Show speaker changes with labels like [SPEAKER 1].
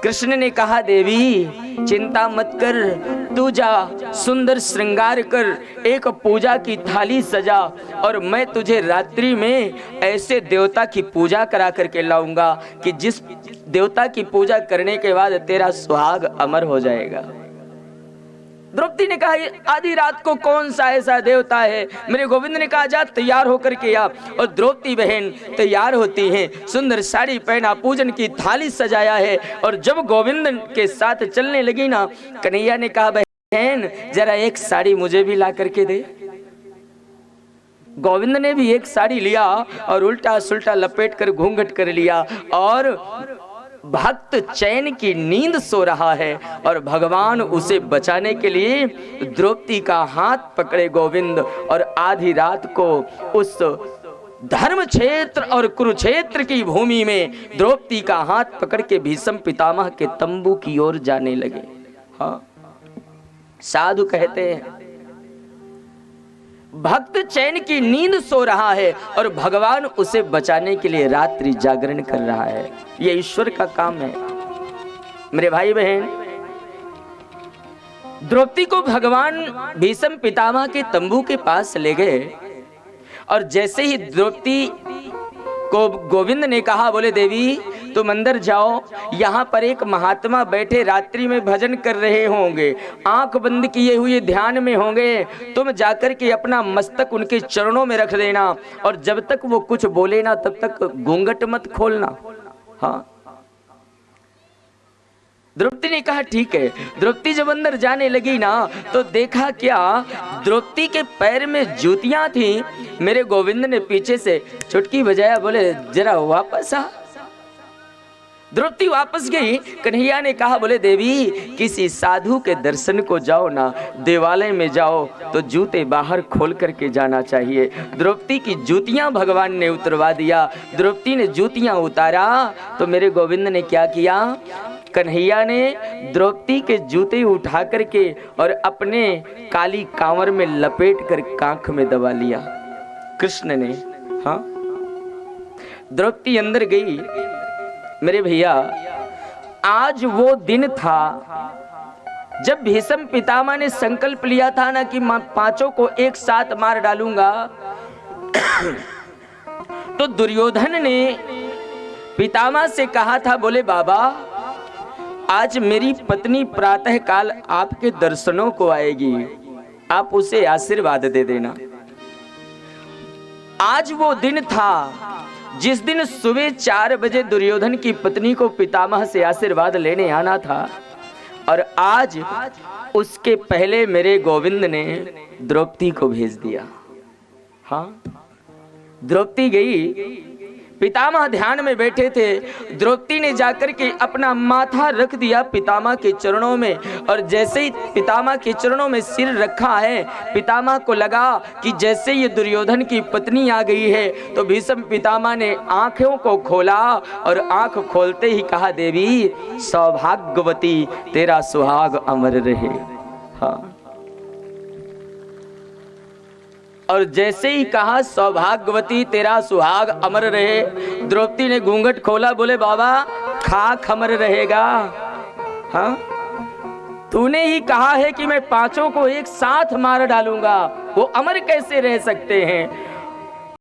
[SPEAKER 1] कृष्ण ने कहा देवी चिंता मत कर, तू जा सुंदर श्रृंगार कर, एक पूजा की थाली सजा और मैं तुझे रात्रि में ऐसे देवता की पूजा करा करके लाऊंगा कि जिस देवता की पूजा करने के बाद तेरा सुहाग अमर हो जाएगा। द्रौपदी ने कहा आधी रात को कौन सा ऐसा देवता है? मेरे गोविंद ने कहा जा तैयार होकर के आ। और द्रौपदी बहन तैयार होती हैं, सुंदर साड़ी पहना, पूजन की थाली सजाया है और जब गोविंद के साथ चलने लगी ना, कन्हैया ने कहा बहन जरा एक साड़ी मुझे भी ला करके दे। गोविंद ने भी एक साड़ी लिया और उल्टा सुल्टा लपेट कर घूंघट कर लिया और भक्त चैन की नींद सो रहा है और भगवान उसे बचाने के लिए द्रौपदी का हाथ पकड़े गोविंद और आधी रात को उस धर्म क्षेत्र और कुरुक्षेत्र की भूमि में द्रौपदी का हाथ पकड़ के भीष्म पितामह के तंबू की ओर जाने लगे। हाँ, साधु कहते हैं भक्त चैन की नींद सो रहा है और भगवान उसे बचाने के लिए रात्रि जागरण कर रहा है। यह ईश्वर का काम है। मेरे भाई बहन, द्रौपदी को भगवान भीष्म पितामह के तंबू के पास ले गए और जैसे ही द्रौपदी को गोविंद ने कहा, बोले देवी तुम अंदर जाओ, यहाँ पर एक महात्मा बैठे रात्रि में भजन कर रहे होंगे, आंख बंद किए हुए ध्यान में होंगे, तुम जाकर के अपना मस्तक उनके चरणों में रख देना और जब तक वो कुछ बोले ना तब तक घूंघट मत खोलना। हाँ, द्रौपदी ने कहा ठीक है। द्रौपदी जब अंदर जाने लगी ना तो देखा क्या, द्रौपदी के पैर में जूतियां थी। मेरे गोविंद ने पीछे से चुटकी बजाया, बोले जरा वापस आ। द्रौपदी वापस गई। कन्हैया ने कहा, बोले देवी किसी साधु के दर्शन को जाओ ना, देवालय में जाओ तो जूते बाहर खोल करके जाना चाहिए। द्रौपदी की जूतियां भगवान ने उतरवा दिया। द्रौपदी ने जूतियां उतारा तो मेरे गोविंद ने क्या किया, कन्हैया ने द्रौपदी के जूते उठा करके और अपने काली कांवर में लपेट कर कांख में दबा लिया कृष्ण ने। हाँ, द्रौपदी अंदर गई। मेरे भैया, आज वो दिन था जब भीष्म पितामह ने संकल्प लिया था ना कि पांचों को एक साथ मार डालूंगा। तो दुर्योधन ने पितामह से कहा था, बोले बाबा आज मेरी पत्नी प्रातः काल आपके दर्शनों को आएगी, आप उसे आशीर्वाद दे देना। आज वो दिन था जिस दिन सुबह 4 बजे दुर्योधन की पत्नी को पितामह से आशीर्वाद लेने आना था और आज उसके पहले मेरे गोविंद ने द्रौपदी को भेज दिया। हाँ, द्रौपदी गई, पितामह ध्यान में बैठे थे। द्रौपदी ने जाकर के अपना माथा रख दिया पितामह के चरणों में और जैसे ही पितामह के चरणों में सिर रखा है, पितामह को लगा कि जैसे ये दुर्योधन की पत्नी आ गई है तो भीष्म पितामह ने आंखों को खोला और आंख खोलते ही कहा, देवी सौभाग्यवती तेरा सुहाग अमर रहे। हाँ, और जैसे ही कहा सौभाग्यवती तेरा सुहाग अमर रहे, द्रौपदी ने घूंघट खोला, बोले बाबा खाक अमर रहेगा। हाँ, तूने ही कहा है कि मैं पांचों को एक साथ मार डालूंगा, वो अमर कैसे रह सकते हैं?